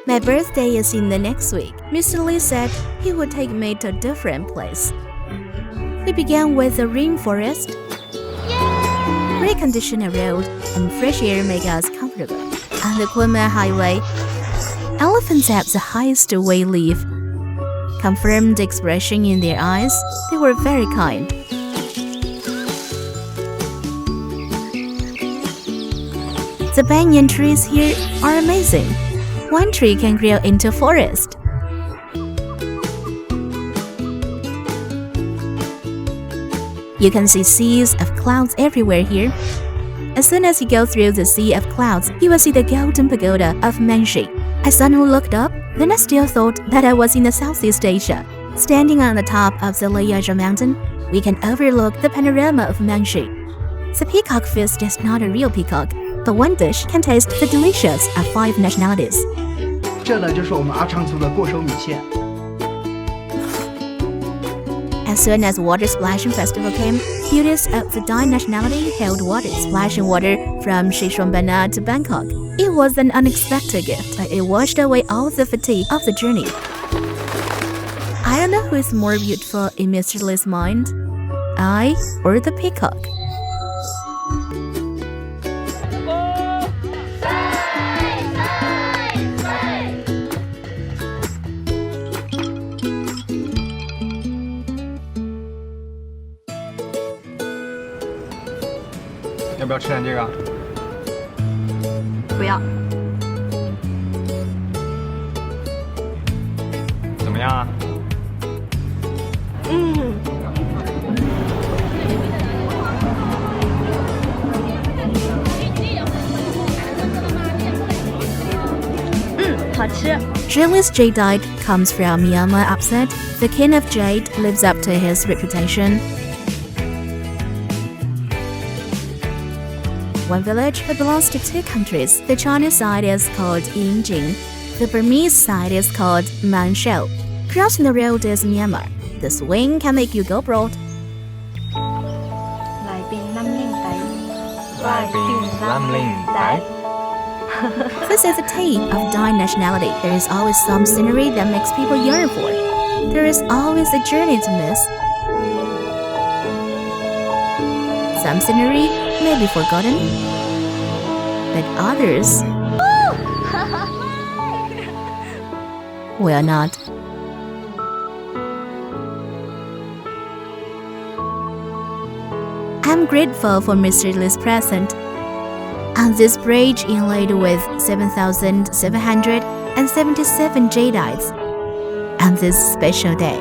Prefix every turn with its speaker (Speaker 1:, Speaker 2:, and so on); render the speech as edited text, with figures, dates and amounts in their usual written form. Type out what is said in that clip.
Speaker 1: My birthday is in the next week. Mr. Lee said he would take me to a different place. We began with the rainforest. Air-conditioned road and fresh air make us comfortable. On the Kunman Highway, elephants have the highest we live. Confirmed the expression in their eyes. They were very kind. The banyan trees here are amazing. One tree can grow into a forest. You can see seas of clouds everywhere here. As soon as you go through the sea of clouds, you will see the Golden Pagoda of Mangshi. I suddenly looked up, then I still thought that I was in the Southeast Asia. Standing on the top of the Leyarang mountain, we can overlook the panorama of Mangshi. The peacock feast is not a real peacock, but one dish can taste the delicious of 5 nationalities.
Speaker 2: 这呢就是我们阿昌族的过手米线。
Speaker 1: As soon as water splashing festival came, beauties of the Dai nationality held water splashing water from Xishuangbanna to Bangkok. It was an unexpected gift. It washed away all the fatigue of the journey. I don't know who is more beautiful in Mr. Lee's mind, I or the peacock.
Speaker 3: Will 要不要吃点这个？
Speaker 4: 不要。
Speaker 3: 怎么样啊？
Speaker 4: 好吃。
Speaker 1: Shangri-La's jadeite comes from Myanmar upset. The king of jade lives up to his reputation. One village belongs to 2 countries. The Chinese side is called Yunnan. The Burmese side is called Mangshi. Crossing the road is Myanmar. The swing can make you go broad.
Speaker 4: 來邊冧拎底，
Speaker 1: This is the tape of Dai nationality. There is always some scenery that makes people yearn for. There is always a journey to miss. Some scenery may be forgotten, but others will not. I'm grateful for Mr. Lee's present. On this bridge inlaid with 7,777 jadeites, on this special day.